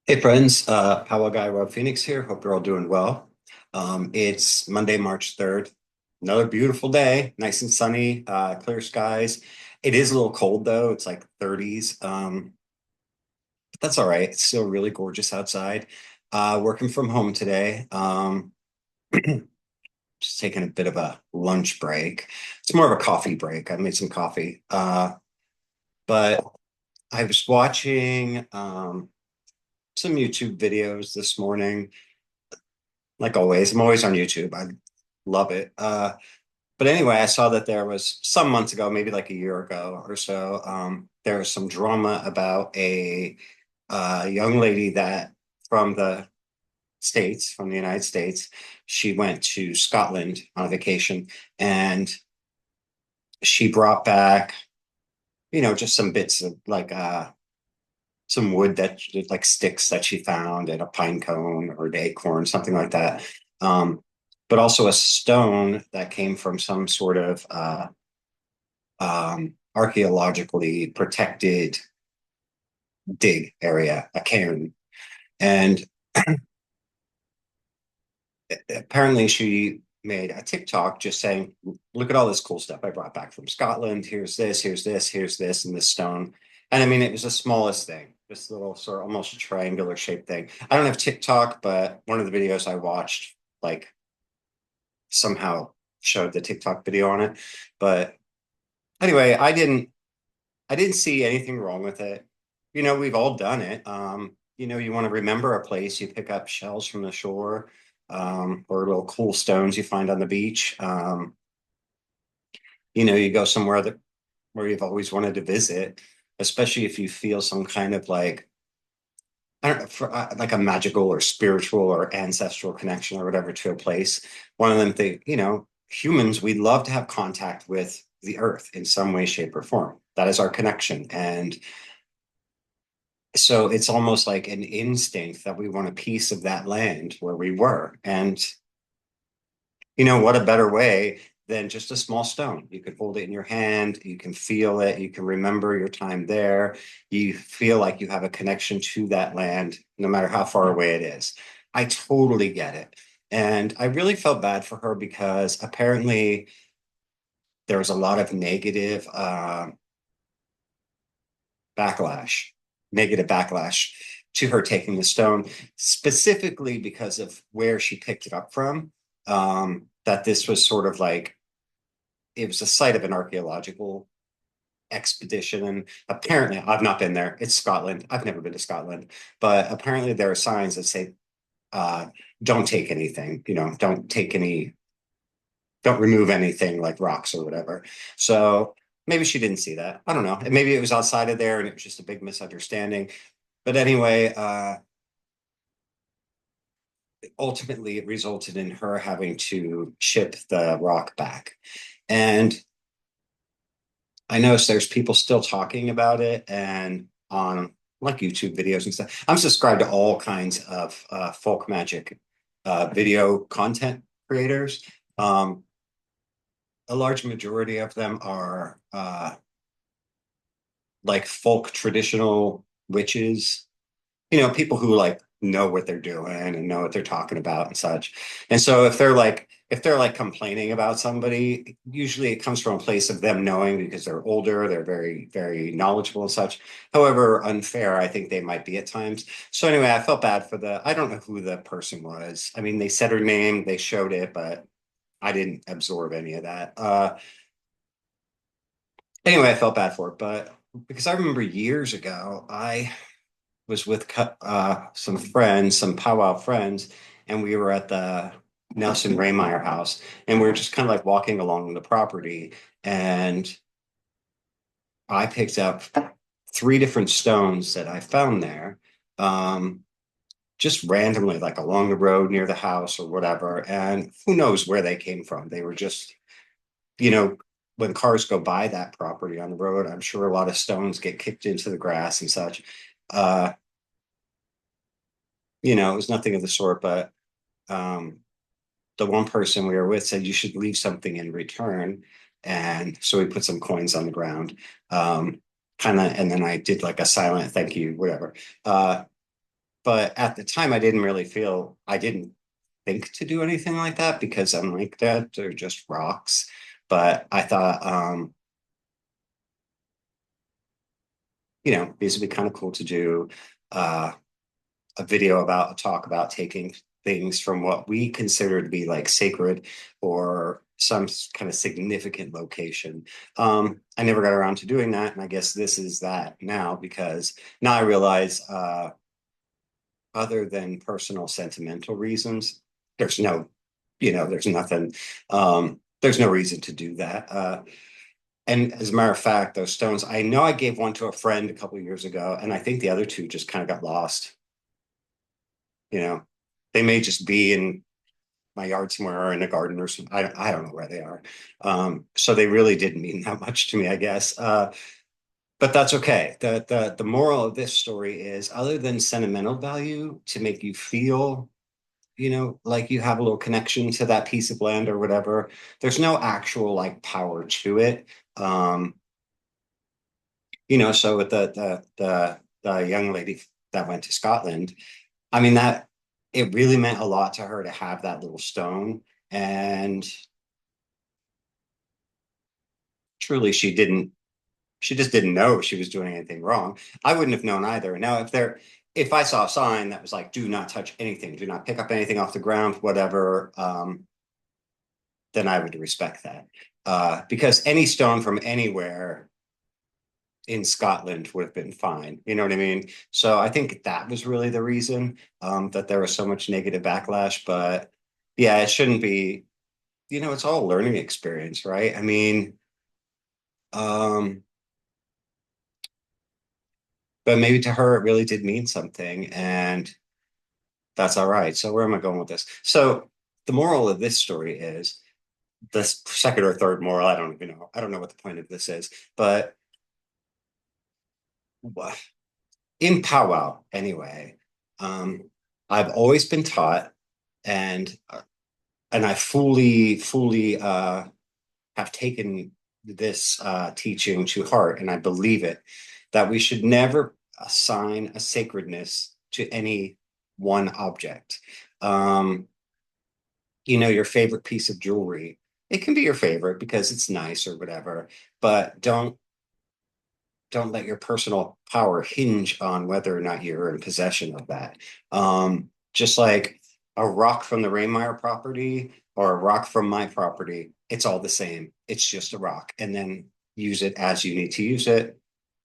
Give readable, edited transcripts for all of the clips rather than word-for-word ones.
Hey friends, Powwow Guy Rob Phoenix here. Hope you're all doing well. It's Monday, March 3rd. Another beautiful day, nice and sunny, clear skies. It is a little cold though. It's like 30s. But that's all right. It's still really gorgeous outside. Working from home today. Just taking a bit of a lunch break. It's more of a coffee break. I made some coffee. But I was watching some YouTube videos this morning. Like always, I'm always on YouTube. I love it. But anyway, I saw that there was some months ago, maybe like a year ago or so, there was some drama about a young lady that from the States, from the United States, she went to Scotland on a vacation and she brought back, just some bits of like some wood that like sticks that she found and a pine cone or an acorn, something like that. Um, but also a stone that came from some sort of archaeologically protected dig area, a cairn. And apparently she made a TikTok just saying, look at all this cool stuff I brought back from Scotland. Here's this, here's this, here's this, and this stone. And I mean, it was the smallest thing, this little sort of almost triangular shaped thing. I don't have TikTok, but one of the videos I watched, like somehow showed the TikTok video on it. But anyway, I didn't see anything wrong with it. We've all done it. You want to remember a place, you pick up shells from the shore, or little cool stones you find on the beach. You go somewhere that where you've always wanted to visit, especially if you feel some kind of like, I don't know, like a magical or spiritual or ancestral connection or whatever to a place. One of them thing, humans, we love to have contact with the earth in some way, shape, or form. That is our connection. And so it's almost like an instinct that we want a piece of that land where we were. And what a better way than just a small stone? You can hold it in your hand, you can feel it, you can remember your time there. You feel like you have a connection to that land, no matter how far away it is. I totally get it. And I really felt bad for her because apparently there was a lot of backlash, negative backlash to her taking the stone, specifically because of where she picked it up from. That this was sort of like it was the site of an archaeological expedition. And apparently, I've not been there. It's Scotland. I've never been to Scotland, but apparently there are signs that say, uh, don't take anything, don't remove anything like rocks or whatever. So maybe she didn't see that. I don't know. And maybe it was outside of there and it was just a big misunderstanding. But anyway, ultimately it resulted in her having to ship the rock back. And I noticed there's people still talking about it and on like YouTube videos and stuff. I'm subscribed to all kinds of folk magic video content creators. Um, a large majority of them are like folk traditional witches, people who like know what they're doing and know what they're talking about and such. And so if they're like complaining about somebody, usually it comes from a place of them knowing because they're older, they're very, very knowledgeable and such. However unfair I think they might be at times. So anyway, I felt bad for I don't know who the person was. I mean, they said her name, they showed it, but I didn't absorb any of that. Anyway, I felt bad for it, but because I remember years ago, I was with some friends, some powwow friends, and we were at the Nelson Raymeyer house, and we were just kind of like walking along the property, and I picked up three different stones that I found there, um, just randomly, like along the road near the house or whatever, and who knows where they came from. They were just, you know, when cars go by that property on the road, I'm sure a lot of stones get kicked into the grass and such. Uh, it was nothing of the sort, but um, the one person we were with said you should leave something in return. And so we put some coins on the ground. Kind of, and then I did like a silent thank you, whatever. Uh, But at the time, I didn't think to do anything like that because I'm like, that they're just rocks. But I thought, these would be kind of cool to do uh, a video about a talk about taking things from what we consider to be like sacred or some kind of significant location. I never got around to doing that, and I guess this is that now because now I realize, other than personal sentimental reasons, there's no, there's nothing, there's no reason to do that. And as a matter of fact, those stones, I know I gave one to a friend a couple of years ago, and I think the other two just kind of got lost. You know, they may just be in my yard somewhere or in a garden or something. I don't know where they are. So they really didn't mean that much to me, I guess. But that's okay. The moral of this story is, other than sentimental value to make you feel, like you have a little connection to that piece of land or whatever, there's no actual like power to it. Um, so with the young lady that went to Scotland, I mean, that it really meant a lot to her to have that little stone. And truly, she just didn't know she was doing anything wrong. I wouldn't have known either. Now, if I saw a sign that was like, do not touch anything, do not pick up anything off the ground, whatever, then I would respect that. Because any stone from anywhere in Scotland would have been fine. You know what I mean? So I think that was really the reason, that there was so much negative backlash. But yeah, it shouldn't be, it's all a learning experience, right? I mean, um, but maybe to her it really did mean something, and that's all right. So where am I going with this? So the moral of this story is, the second or third moral, I don't even know. I don't know what the point of this is, but in powwow anyway, um, I've always been taught, and I fully have taken this teaching to heart, and I believe it, that we should never assign a sacredness to any one object. Um, your favorite piece of jewelry, it can be your favorite because it's nice or whatever, but don't let your personal power hinge on whether or not you're in possession of that. Just like a rock from the Rainmeyer property or a rock from my property, it's all the same. It's just a rock. And then use it as you need to use it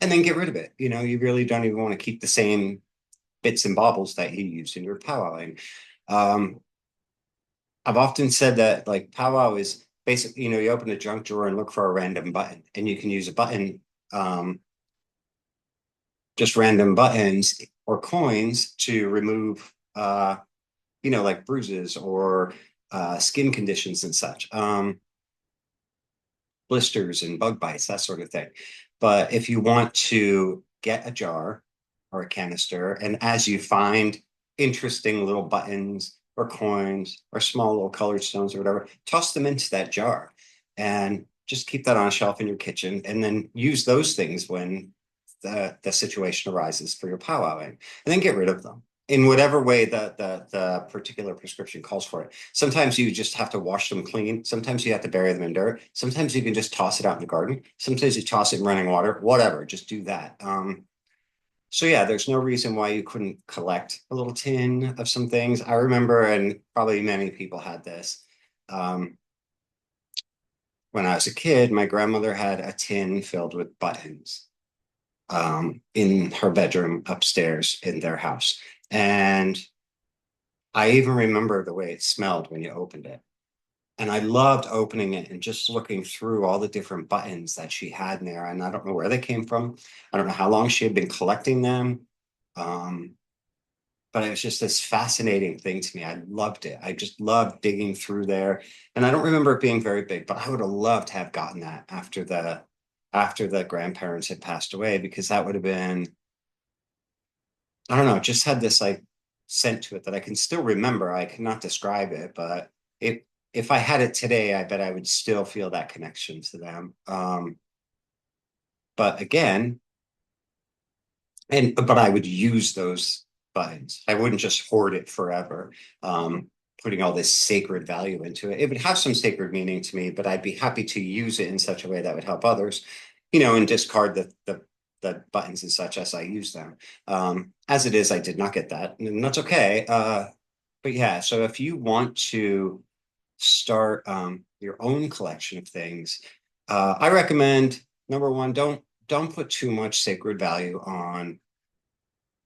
and then get rid of it. You really don't even want to keep the same bits and baubles that you use in your powwowing. Um, I've often said that like powwow is basically, you open a junk drawer and look for a random button, and you can use a button, um, just random buttons or coins to remove, like bruises or skin conditions and such, blisters and bug bites, that sort of thing. But if you want to get a jar or a canister, and as you find interesting little buttons or coins or small little colored stones or whatever, toss them into that jar and just keep that on a shelf in your kitchen, and then use those things when the situation arises for your powwowing, and then get rid of them in whatever way the particular prescription calls for it. Sometimes you just have to wash them clean. Sometimes you have to bury them in dirt. Sometimes you can just toss it out in the garden. Sometimes you toss it in running water, whatever, just do that. So yeah, there's no reason why you couldn't collect a little tin of some things. I remember, and probably many people had this, um, when I was a kid, my grandmother had a tin filled with buttons, in her bedroom upstairs in their house. And I even remember the way it smelled when you opened it. And I loved opening it and just looking through all the different buttons that she had in there. And I don't know where they came from. I don't know how long she had been collecting them. Um, but it was just this fascinating thing to me. I loved it. I just loved digging through there. And I don't remember it being very big, but I would have loved to have gotten that after the grandparents had passed away, because that would have been, I don't know, it just had this like scent to it that I can still remember. I cannot describe it, but it if I had it today, I bet I would still feel that connection to them. But again, but I would use those. buttons. I wouldn't just hoard it forever, putting all this sacred value into it. It would have some sacred meaning to me, but I'd be happy to use it in such a way that would help others, and discard the buttons and such as I use them. As it is, I did not get that, and that's okay. But yeah, so if you want to start your own collection of things, I recommend number one, don't put too much sacred value on,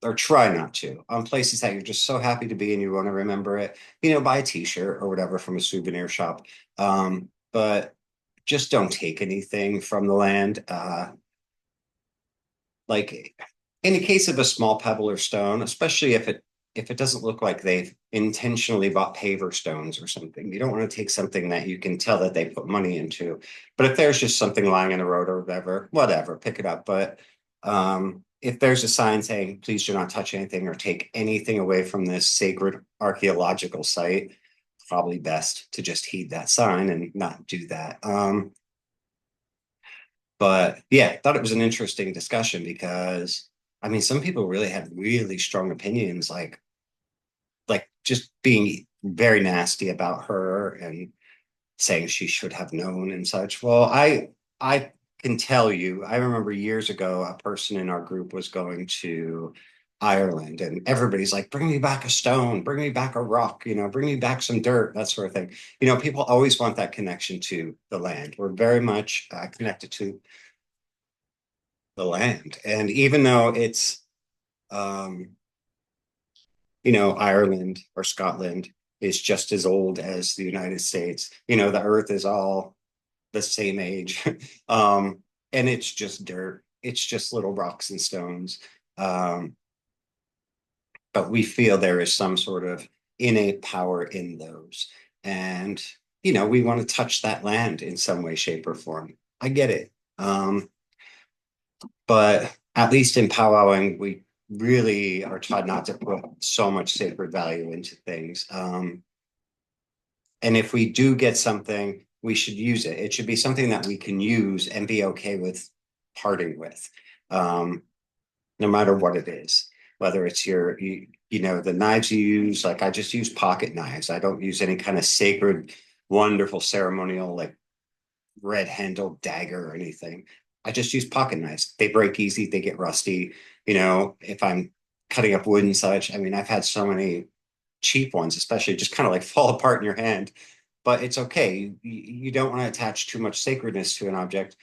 or try not to, on places that you're just so happy to be and you want to remember it. Buy a t-shirt or whatever from a souvenir shop. But just don't take anything from the land. Like in the case of a small pebble or stone, especially if it doesn't look like they've intentionally bought paver stones or something, you don't want to take something that you can tell that they put money into. But if there's just something lying in the road or whatever, pick it up. But if there's a sign saying, please do not touch anything or take anything away from this sacred archaeological site, probably best to just heed that sign and not do that. But yeah, thought it was an interesting discussion because I mean, some people really have really strong opinions, like just being very nasty about her and saying she should have known and such. Well, I can tell you, I remember years ago, a person in our group was going to Ireland, and everybody's like, "Bring me back a stone, bring me back a rock, bring me back some dirt, that sort of thing." People always want that connection to the land. We're very much connected to the land, and even though it's um, Ireland or Scotland is just as old as the United States. The earth is all the same age. And it's just dirt. It's just little rocks and stones. Um, but we feel there is some sort of innate power in those. And, we want to touch that land in some way, shape, or form. I get it. But at least in powwowing, we really are taught not to put so much sacred value into things. And if we do get something, we should use it. It should be something that we can use and be okay with parting with, um, no matter what it is. Whether it's the knives you use, like I just use pocket knives. I don't use any kind of sacred, wonderful ceremonial like red handled dagger or anything. I just use pocket knives. They break easy, they get rusty. If I'm cutting up wood and such, I mean, I've had so many cheap ones, especially just kind of like fall apart in your hand. But it's okay. You don't want to attach too much sacredness to an object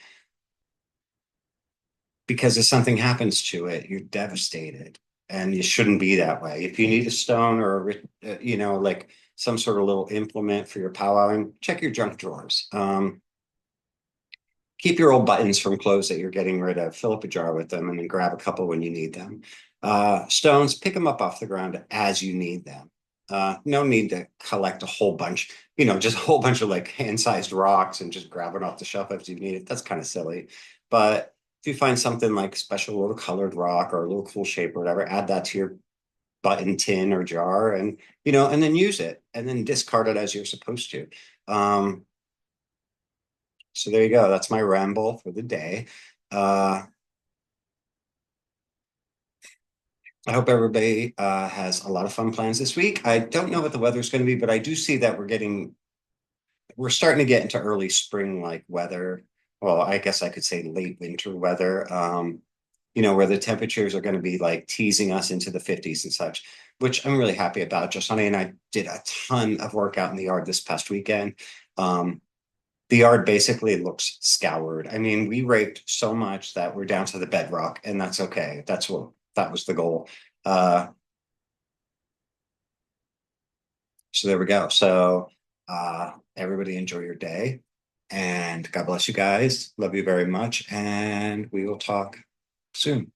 because if something happens to it, you're devastated. And you shouldn't be that way. If you need a stone or, like some sort of little implement for your powwowing, check your junk drawers. Keep your old buttons from clothes that you're getting rid of, fill up a jar with them, and then grab a couple when you need them. Stones, pick them up off the ground as you need them. No need to collect a whole bunch, just a whole bunch of like hand-sized rocks and just grab it off the shelf if you need it. That's kind of silly. But if you find something like special little colored rock or a little cool shape or whatever, add that to your button tin or jar and then use it and then discard it as you're supposed to. So there you go. That's my ramble for the day. Uh, I hope everybody has a lot of fun plans this week. I don't know what the weather's going to be, but I do see that we're starting to get into early spring like weather. Well, I guess I could say late winter weather. Where the temperatures are going to be like teasing us into the 50s and such, which I'm really happy about. Just Honey and I did a ton of work out in the yard this past weekend. Um, the yard basically looks scoured. I mean, we raked so much that we're down to the bedrock, and that's okay. That was the goal. Uh, so there we go. So everybody enjoy your day, and God bless you guys. Love you very much, and we will talk soon.